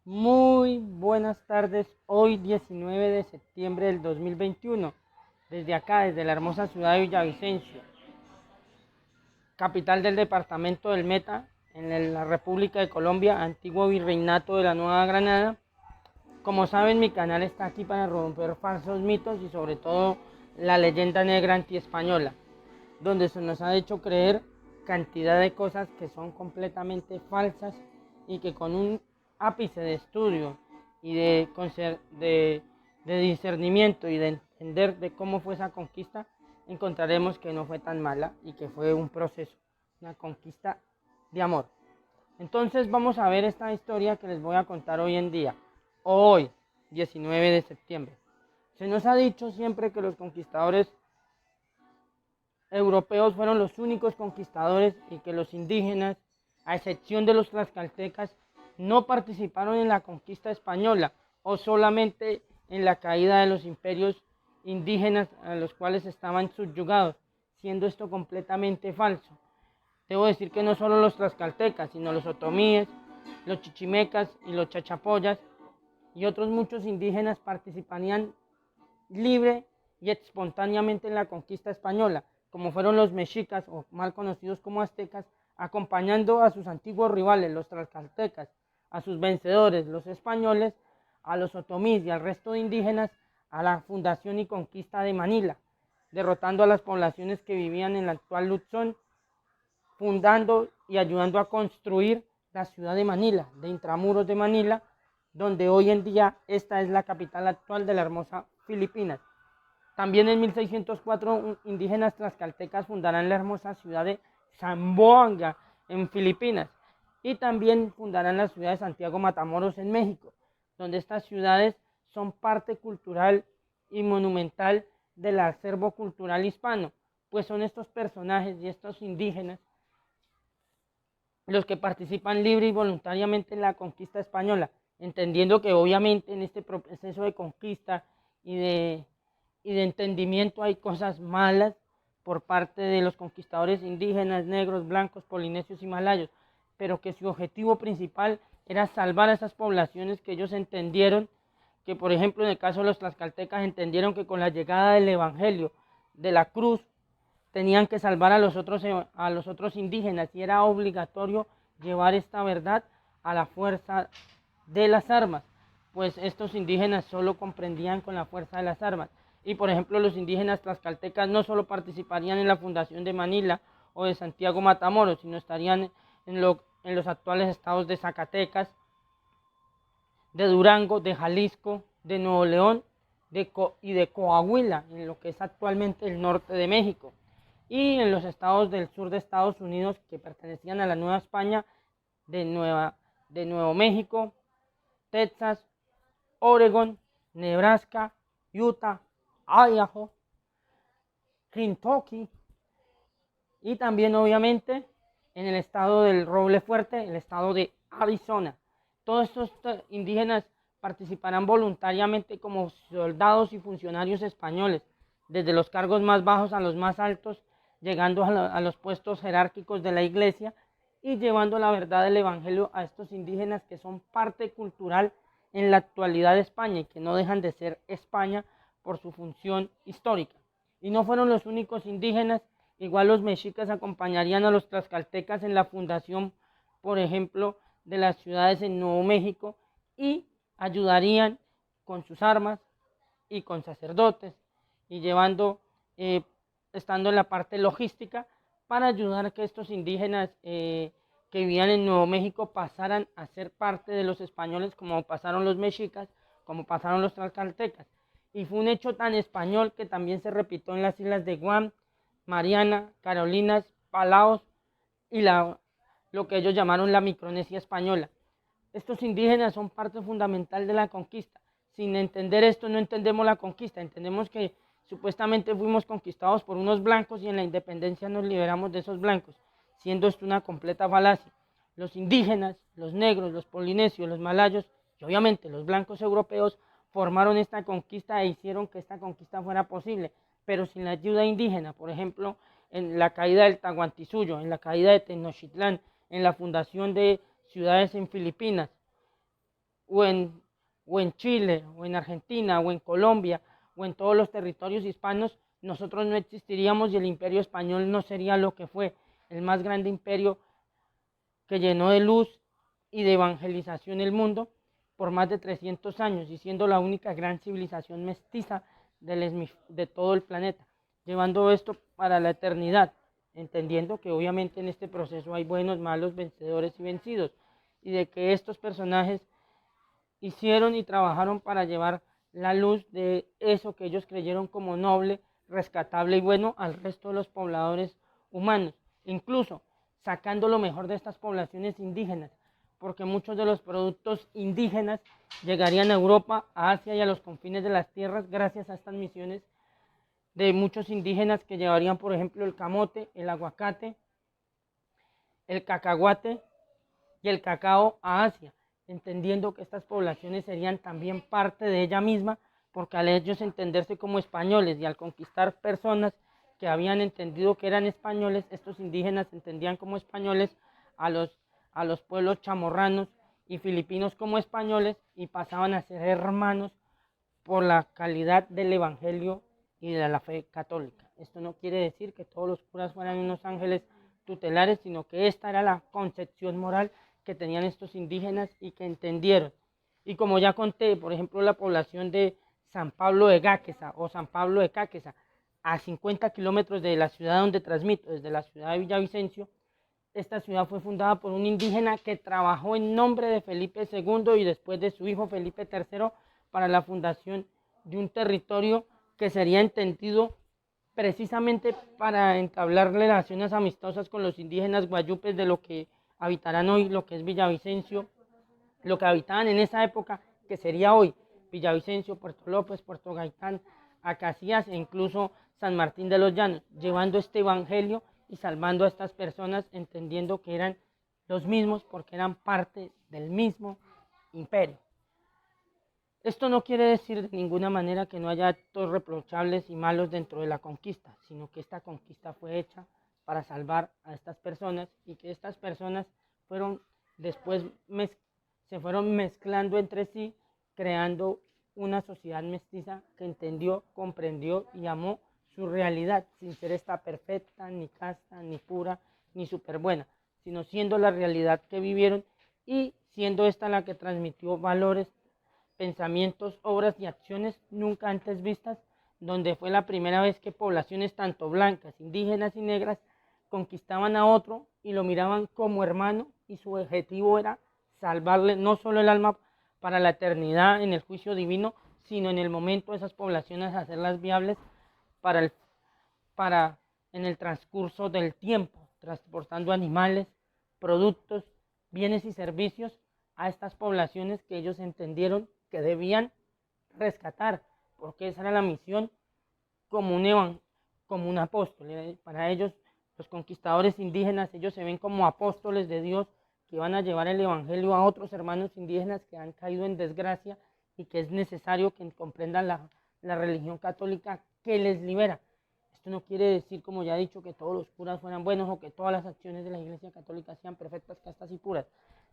Muy buenas tardes, hoy 19 de septiembre del 2021, desde acá, desde la hermosa ciudad de Villavicencio, capital del departamento del Meta, en la República de Colombia, antiguo virreinato de la Nueva Granada. Como saben, mi canal está aquí para romper falsos mitos y sobre todo la leyenda negra antiespañola, donde se nos ha hecho creer cantidad de cosas que son completamente falsas y que con un ápice de estudio y de discernimiento y de entender de cómo fue esa conquista, encontraremos que no fue tan mala y que fue un proceso, una conquista de amor. Entonces vamos a ver esta historia que les voy a contar hoy en día, hoy, 19 de septiembre. Se nos ha dicho siempre que los conquistadores europeos fueron los únicos conquistadores y que los indígenas, a excepción de los tlaxcaltecas, no participaron en la conquista española o solamente en la caída de los imperios indígenas a los cuales estaban subyugados, siendo esto completamente falso. Debo decir que no solo los tlaxcaltecas, sino los otomíes, los chichimecas y los chachapoyas y otros muchos indígenas participarían libre y espontáneamente en la conquista española, como fueron los mexicas o mal conocidos como aztecas, acompañando a sus antiguos rivales, los tlaxcaltecas, a sus vencedores, los españoles, a los otomíes y al resto de indígenas a la fundación y conquista de Manila, derrotando a las poblaciones que vivían en la actual Luzón, fundando y ayudando a construir la ciudad de Manila, de Intramuros de Manila, donde hoy en día esta es la capital actual de la hermosa Filipinas. También en 1604 indígenas tlaxcaltecas fundarán la hermosa ciudad de Zamboanga en Filipinas y también fundarán la ciudad de Santiago Matamoros en México, donde estas ciudades son parte cultural y monumental del acervo cultural hispano, pues son estos personajes y estos indígenas los que participan libre y voluntariamente en la conquista española, entendiendo que obviamente en este proceso de conquista y de entendimiento hay cosas malas por parte de los conquistadores indígenas, negros, blancos, polinesios y malayos, pero que su objetivo principal era salvar a esas poblaciones que ellos entendieron, que por ejemplo en el caso de los tlaxcaltecas entendieron que con la llegada del evangelio de la cruz tenían que salvar a los otros indígenas y era obligatorio llevar esta verdad a la fuerza de las armas, pues estos indígenas solo comprendían con la fuerza de las armas. Y por ejemplo los indígenas tlaxcaltecas no solo participarían en la fundación de Manila o de Santiago Matamoros, sino estarían en los actuales estados de Zacatecas, de Durango, de Jalisco, de Nuevo León y de Coahuila, en lo que es actualmente el norte de México, y en los estados del sur de Estados Unidos que pertenecían a la Nueva España, de Nuevo México, Texas, Oregon, Nebraska, Utah, Idaho, Kentucky y también obviamente en el estado del Roble Fuerte, el estado de Arizona. Todos estos indígenas participarán voluntariamente como soldados y funcionarios españoles, desde los cargos más bajos a los más altos, llegando a los puestos jerárquicos de la iglesia y llevando la verdad del evangelio a estos indígenas que son parte cultural en la actualidad de España y que no dejan de ser España por su función histórica. Y no fueron los únicos indígenas, igual los mexicas acompañarían a los tlaxcaltecas en la fundación, por ejemplo, de las ciudades en Nuevo México y ayudarían con sus armas y con sacerdotes y estando en la parte logística para ayudar a que estos indígenas que vivían en Nuevo México pasaran a ser parte de los españoles como pasaron los mexicas, como pasaron los tlaxcaltecas. Y fue un hecho tan español que también se repitió en las islas de Guam, Mariana, Carolinas, Palaos y lo que ellos llamaron la Micronesia española. Estos indígenas son parte fundamental de la conquista. Sin entender esto no entendemos la conquista, entendemos que supuestamente fuimos conquistados por unos blancos y en la independencia nos liberamos de esos blancos, siendo esto una completa falacia. Los indígenas, los negros, los polinesios, los malayos y obviamente los blancos europeos formaron esta conquista e hicieron que esta conquista fuera posible, pero sin la ayuda indígena, por ejemplo, en la caída del Tahuantinsuyo, en la caída de Tenochtitlán, en la fundación de ciudades en Filipinas, o en, o en Chile, o en Argentina, o en Colombia, o en todos los territorios hispanos, nosotros no existiríamos y el imperio español no sería lo que fue, el más grande imperio que llenó de luz y de evangelización el mundo por más de 300 años y siendo la única gran civilización mestiza de todo el planeta, llevando esto para la eternidad, entendiendo que obviamente en este proceso hay buenos, malos, vencedores y vencidos, y de que estos personajes hicieron y trabajaron para llevar la luz de eso que ellos creyeron como noble, rescatable y bueno al resto de los pobladores humanos, incluso sacando lo mejor de estas poblaciones indígenas, porque muchos de los productos indígenas llegarían a Europa, a Asia y a los confines de las tierras gracias a estas misiones de muchos indígenas que llevarían, por ejemplo, el camote, el aguacate, el cacahuate y el cacao a Asia, entendiendo que estas poblaciones serían también parte de ella misma, porque al ellos entenderse como españoles y al conquistar personas que habían entendido que eran españoles, estos indígenas entendían como españoles a los pueblos chamorranos y filipinos como españoles y pasaban a ser hermanos por la calidad del evangelio y de la fe católica. Esto no quiere decir que todos los curas fueran unos ángeles tutelares, sino que esta era la concepción moral que tenían estos indígenas y que entendieron. Y como ya conté, por ejemplo, la población de San Pablo de Gáqueza o San Pablo de Cáqueza, a 50 kilómetros de la ciudad donde transmito, desde la ciudad de Villavicencio, esta ciudad fue fundada por un indígena que trabajó en nombre de Felipe II y después de su hijo Felipe III para la fundación de un territorio que sería entendido precisamente para entablar relaciones amistosas con los indígenas guayupes de lo que habitarán hoy, lo que es Villavicencio, lo que habitaban en esa época, que sería hoy Villavicencio, Puerto López, Puerto Gaitán, Acacias e incluso San Martín de los Llanos, llevando este evangelio y salvando a estas personas, entendiendo que eran los mismos porque eran parte del mismo imperio. Esto no quiere decir de ninguna manera que no haya actos reprochables y malos dentro de la conquista, sino que esta conquista fue hecha para salvar a estas personas y que estas personas fueron después se fueron mezclando entre sí, creando una sociedad mestiza que entendió, comprendió y amó su realidad, sin ser esta perfecta, ni casta, ni pura, ni súper buena, sino siendo la realidad que vivieron y siendo esta la que transmitió valores, pensamientos, obras y acciones nunca antes vistas, donde fue la primera vez que poblaciones tanto blancas, indígenas y negras conquistaban a otro y lo miraban como hermano y su objetivo era salvarle no solo el alma para la eternidad en el juicio divino, sino en el momento de esas poblaciones hacerlas viables para, para en el transcurso del tiempo, transportando animales, productos, bienes y servicios a estas poblaciones que ellos entendieron que debían rescatar, porque esa era la misión como como un apóstol. Para ellos, los conquistadores indígenas, ellos se ven como apóstoles de Dios que van a llevar el evangelio a otros hermanos indígenas que han caído en desgracia y que es necesario que comprendan la religión católica que les libera. Esto no quiere decir, como ya he dicho, que todos los curas fueran buenos o que todas las acciones de la Iglesia Católica sean perfectas, castas y puras.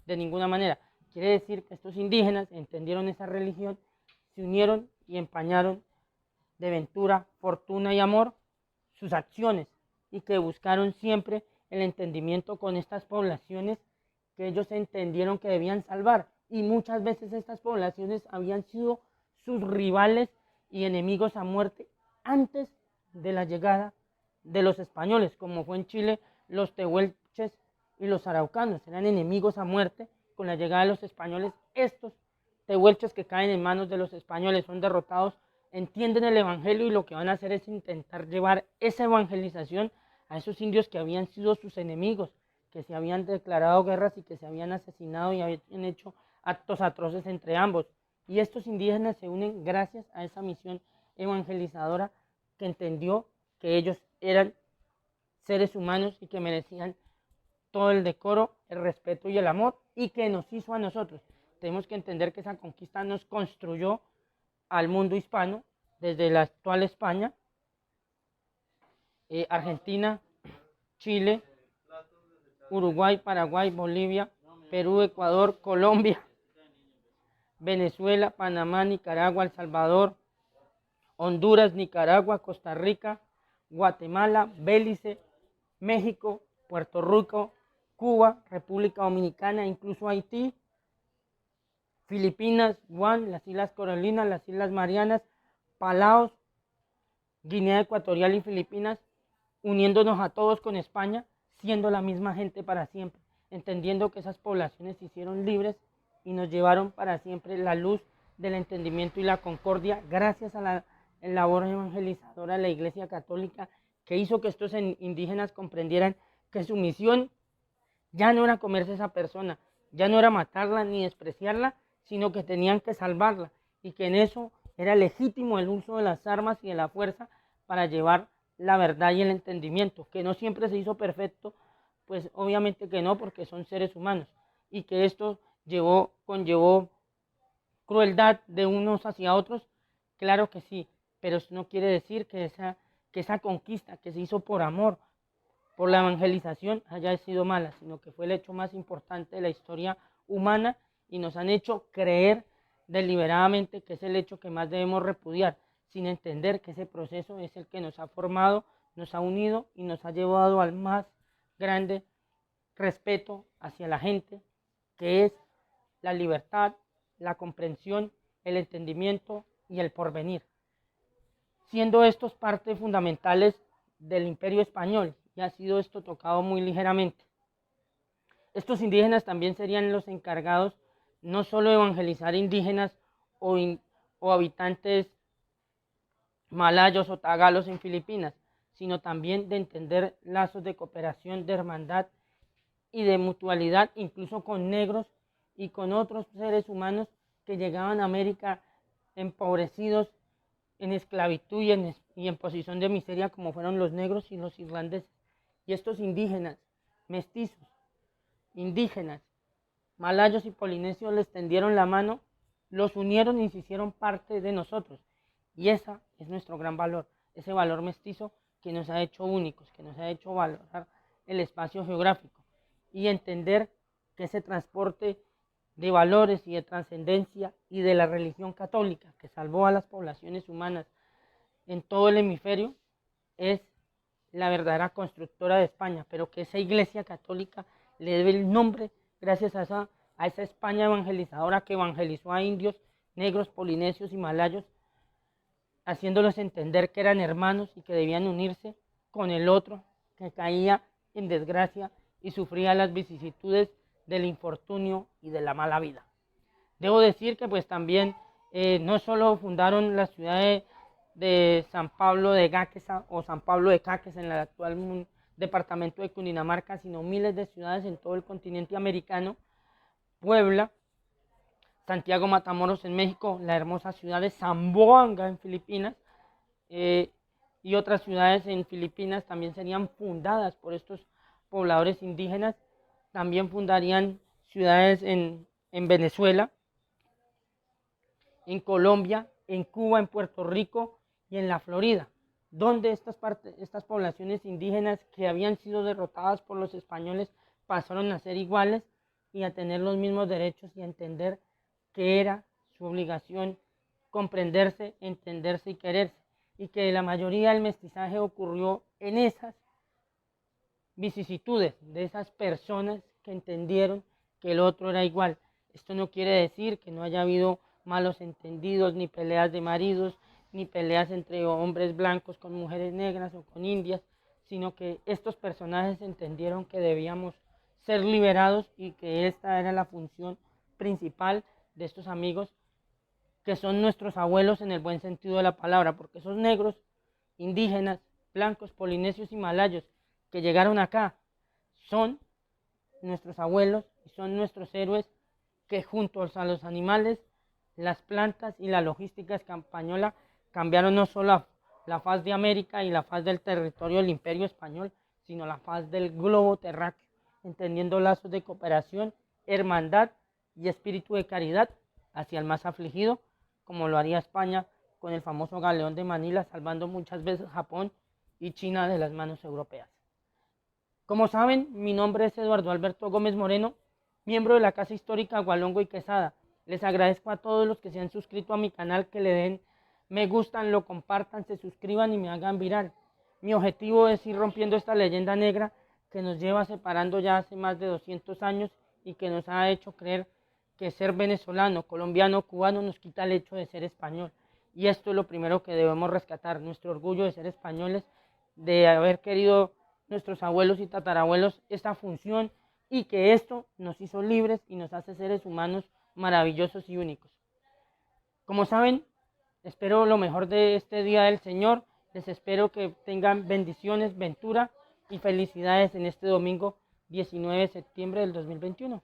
De ninguna manera. Quiere decir que estos indígenas entendieron esa religión, se unieron y empañaron de ventura, fortuna y amor sus acciones y que buscaron siempre el entendimiento con estas poblaciones que ellos entendieron que debían salvar. Y muchas veces estas poblaciones habían sido sus rivales y enemigos a muerte antes de la llegada de los españoles, como fue en Chile los tehuelches y los araucanos, eran enemigos a muerte. Con la llegada de los españoles, estos tehuelches que caen en manos de los españoles son derrotados, entienden el evangelio y lo que van a hacer es intentar llevar esa evangelización a esos indios que habían sido sus enemigos, que se habían declarado guerras y que se habían asesinado y habían hecho actos atroces entre ambos. Y estos indígenas se unen gracias a esa misión evangelizadora que entendió que ellos eran seres humanos y que merecían todo el decoro, el respeto y el amor y que nos hizo a nosotros. Tenemos que entender que esa conquista nos construyó al mundo hispano desde la actual España, Argentina, Chile, Uruguay, Paraguay, Bolivia, Perú, Ecuador, Colombia, Venezuela, Panamá, Nicaragua, El Salvador, Honduras, Nicaragua, Costa Rica, Guatemala, Belice, México, Puerto Rico, Cuba, República Dominicana, incluso Haití, Filipinas, Guam, las Islas Carolinas, las Islas Marianas, Palaos, Guinea Ecuatorial y Filipinas, uniéndonos a todos con España, siendo la misma gente para siempre, entendiendo que esas poblaciones se hicieron libres y nos llevaron para siempre la luz del entendimiento y la concordia, gracias a la labor evangelizadora de la Iglesia Católica, que hizo que estos indígenas comprendieran que su misión ya no era comerse a esa persona, ya no era matarla ni despreciarla, sino que tenían que salvarla, y que en eso era legítimo el uso de las armas y de la fuerza para llevar la verdad y el entendimiento, que no siempre se hizo perfecto, pues obviamente que no, porque son seres humanos, y que esto conllevó crueldad de unos hacia otros, claro que sí, pero eso no quiere decir que esa conquista que se hizo por amor, por la evangelización, haya sido mala, sino que fue el hecho más importante de la historia humana y nos han hecho creer deliberadamente que es el hecho que más debemos repudiar, sin entender que ese proceso es el que nos ha formado, nos ha unido y nos ha llevado al más grande respeto hacia la gente, que es la libertad, la comprensión, el entendimiento y el porvenir, siendo estos partes fundamentales del Imperio Español, y ha sido esto tocado muy ligeramente. Estos indígenas también serían los encargados no solo de evangelizar indígenas o habitantes malayos o tagalos en Filipinas, sino también de entender lazos de cooperación, de hermandad y de mutualidad, incluso con negros y con otros seres humanos que llegaban a América empobrecidos, en esclavitud y en posición de miseria, como fueron los negros y los irlandeses. Y estos indígenas, mestizos, indígenas, malayos y polinesios les tendieron la mano, los unieron y se hicieron parte de nosotros. Y ese es nuestro gran valor, ese valor mestizo que nos ha hecho únicos, que nos ha hecho valorar el espacio geográfico y entender que ese transporte de valores y de trascendencia y de la religión católica que salvó a las poblaciones humanas en todo el hemisferio es la verdadera constructora de España, pero que esa Iglesia Católica le debe el nombre gracias a esa España evangelizadora que evangelizó a indios, negros, polinesios y malayos, haciéndolos entender que eran hermanos y que debían unirse con el otro que caía en desgracia y sufría las vicisitudes del infortunio y de la mala vida. Debo decir que pues también no solo fundaron la ciudad de San Pablo de Gaquesa o San Pablo de Caques en el actual departamento de Cundinamarca, sino miles de ciudades en todo el continente americano, Puebla, Santiago Matamoros en México, la hermosa ciudad de Zamboanga en Filipinas, y otras ciudades en Filipinas también serían fundadas por estos pobladores indígenas. También fundarían ciudades en Venezuela, en Colombia, en Cuba, en Puerto Rico y en la Florida, donde estas poblaciones indígenas que habían sido derrotadas por los españoles pasaron a ser iguales y a tener los mismos derechos y a entender que era su obligación comprenderse, entenderse y quererse, y que la mayoría del mestizaje ocurrió en esas vicisitudes de esas personas que entendieron que el otro era igual. Esto no quiere decir que no haya habido malos entendidos, ni peleas de maridos, ni peleas entre hombres blancos con mujeres negras o con indias, sino que estos personajes entendieron que debíamos ser liberados y que esta era la función principal de estos amigos, que son nuestros abuelos en el buen sentido de la palabra, porque esos negros, indígenas, blancos, polinesios y malayos que llegaron acá son nuestros abuelos y son nuestros héroes que junto a los animales, las plantas y la logística española cambiaron no solo la faz de América y la faz del territorio del Imperio Español, sino la faz del globo terráqueo, entendiendo lazos de cooperación, hermandad y espíritu de caridad hacia el más afligido, como lo haría España con el famoso galeón de Manila, salvando muchas veces Japón y China de las manos europeas. Como saben, mi nombre es Eduardo Alberto Gómez Moreno, miembro de la Casa Histórica Gualongo y Quesada, Les agradezco a todos los que se han suscrito a mi canal, que le den me gustan, lo compartan, se suscriban y me hagan viral. Mi objetivo es ir rompiendo esta leyenda negra que nos lleva separando ya hace más de 200 años y que nos ha hecho creer que ser venezolano, colombiano, cubano nos quita el hecho de ser español. Y esto es lo primero que debemos rescatar, nuestro orgullo de ser españoles, de haber querido nuestros abuelos y tatarabuelos esta función, y que esto nos hizo libres y nos hace seres humanos maravillosos y únicos. Como saben, espero lo mejor de este Día del Señor. Les espero que tengan bendiciones, ventura y felicidades en este domingo 19 de septiembre del 2021.